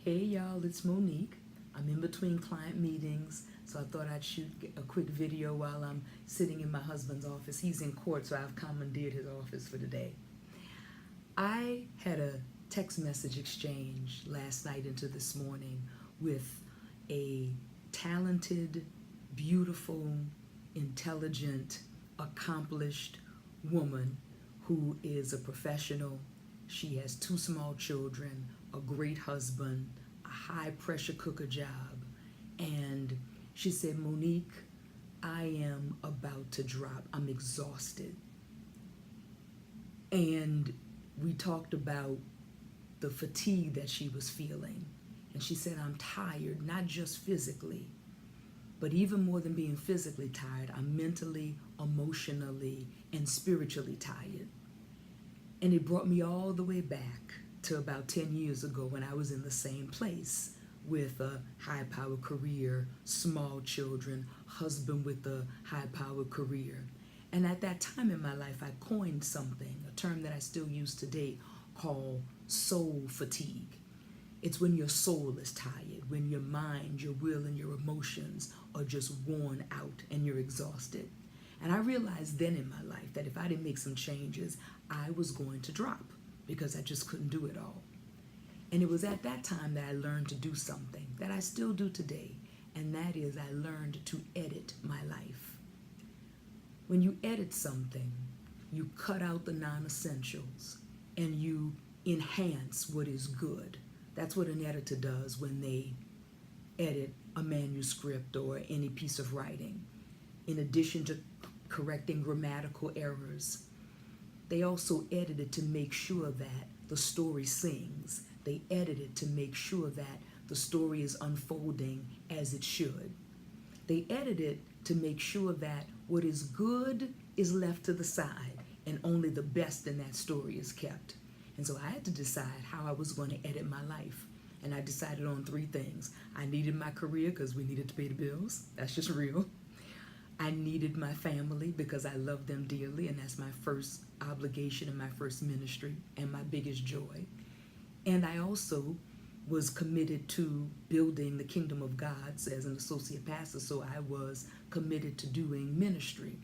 Hey y'all, it's Monique. I'm in between client meetings, so I thought I'd shoot a quick video while I'm sitting in my husband's office. He's in court, so I've commandeered his office for today. I had a text message exchange last night into this morning with a talented, beautiful, intelligent, accomplished woman who is a professional. She has two small children, a great husband, a high pressure cooker job, and she said, Monique, I am about to drop. I'm exhausted. And we talked about the fatigue that she was feeling. And she said, I'm tired, not just physically, but even more than being physically tired, I'm mentally, emotionally, and spiritually tired. And it brought me all the way back to about 10 years ago when I was in the same place with a high-powered career, small children, husband with a high-powered career. And at that time in my life, I coined something, a term that I still use today, called soul fatigue. It's when your soul is tired, when your mind, your will, and your emotions are just worn out and you're exhausted. And I realized then in my life that if I didn't make some changes, I was going to drop because I just couldn't do it all. And it was at that time that I learned to do something that I still do today, and that is I learned to edit my life. When you edit something, you cut out the non-essentials and you enhance what is good. That's what an editor does when they edit a manuscript or any piece of writing. In addition to correcting grammatical errors, they also edit it to make sure that the story sings. They edit it to make sure that the story is unfolding as it should. They edit it to make sure that what is good is left to the side and only the best in that story is kept. And so I had to decide how I was going to edit my life. And I decided on three things. I needed my career because we needed to pay the bills. That's just real. I needed my family because I love them dearly, and that's my first obligation and my first ministry and my biggest joy. And I also was committed to building the kingdom of God as an associate pastor, so I was committed to doing ministry.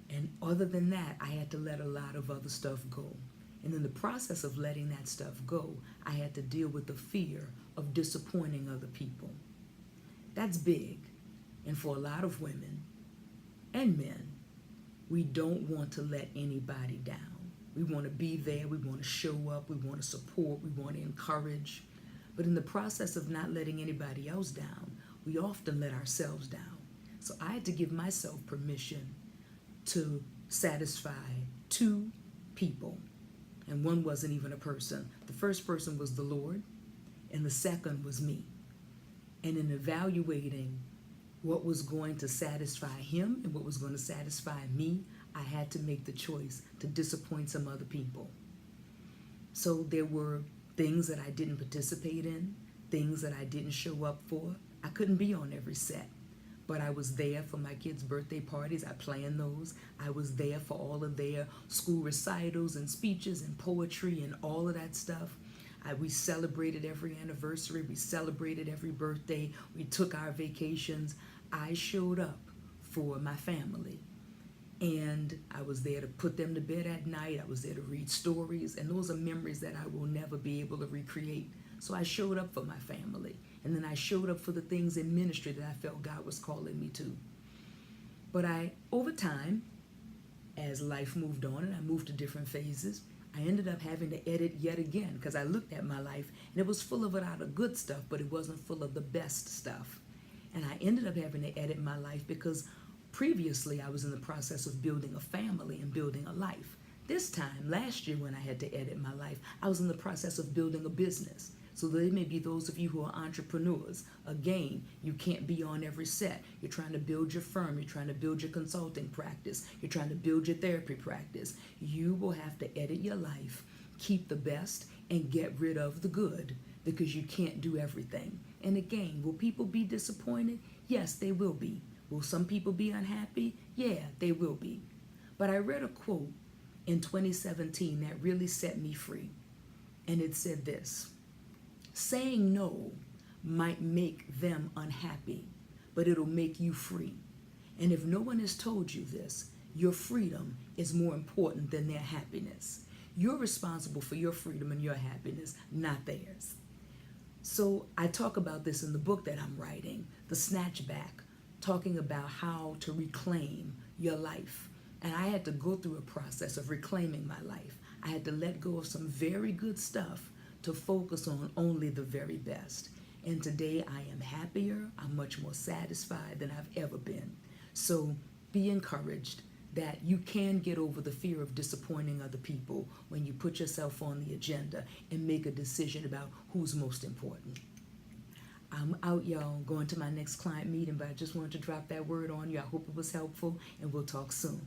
And other than that, I had to let a lot of other stuff go. And in the process of letting that stuff go, I had to deal with the fear of disappointing other people. That's big. And for a lot of women and men, we don't want to let anybody down. We want to be there, we want to show up, we want to support, we want to encourage. But in the process of not letting anybody else down, we often let ourselves down. So I had to give myself permission to satisfy two people. And one wasn't even a person. The first person was the Lord, and the second was me. And in evaluating what was going to satisfy him and what was going to satisfy me, I had to make the choice to disappoint some other people. So there were things that I didn't participate in, things that I didn't show up for. I couldn't be on every set, but I was there for my kids' birthday parties. I planned those. I was there for all of their school recitals and speeches and poetry and all of that stuff. We celebrated every anniversary. We celebrated every birthday. We took our vacations. I showed up for my family. And I was there to put them to bed at night. I was there to read stories. And those are memories that I will never be able to recreate. So I showed up for my family. And then I showed up for the things in ministry that I felt God was calling me to. But over time, as life moved on and I moved to different phases, I ended up having to edit yet again because I looked at my life and it was full of a lot of good stuff, but it wasn't full of the best stuff. And I ended up having to edit my life because previously I was in the process of building a family and building a life. This time, last year when I had to edit my life, I was in the process of building a business. So there may be those of you who are entrepreneurs. Again, you can't be on every set. You're trying to build your firm. You're trying to build your consulting practice. You're trying to build your therapy practice. You will have to edit your life, keep the best, and get rid of the good because you can't do everything. And again, will people be disappointed? Yes, they will be. Will some people be unhappy? Yeah, they will be. But I read a quote in 2017 that really set me free. And it said this: Saying no might make them unhappy, but it'll make you free. And if no one has told you this, your freedom is more important than their happiness. You're responsible for your freedom and your happiness, not theirs. So I talk about this in the book that I'm writing, The Snatchback, talking about how to reclaim your life. And I had to go through a process of reclaiming my life. I had to let go of some very good stuff to focus on only the very best. And today I am happier, I'm much more satisfied than I've ever been. So be encouraged that you can get over the fear of disappointing other people when you put yourself on the agenda and make a decision about who's most important. I'm out, y'all, going to my next client meeting, but I just wanted to drop that word on you. I hope it was helpful, and we'll talk soon.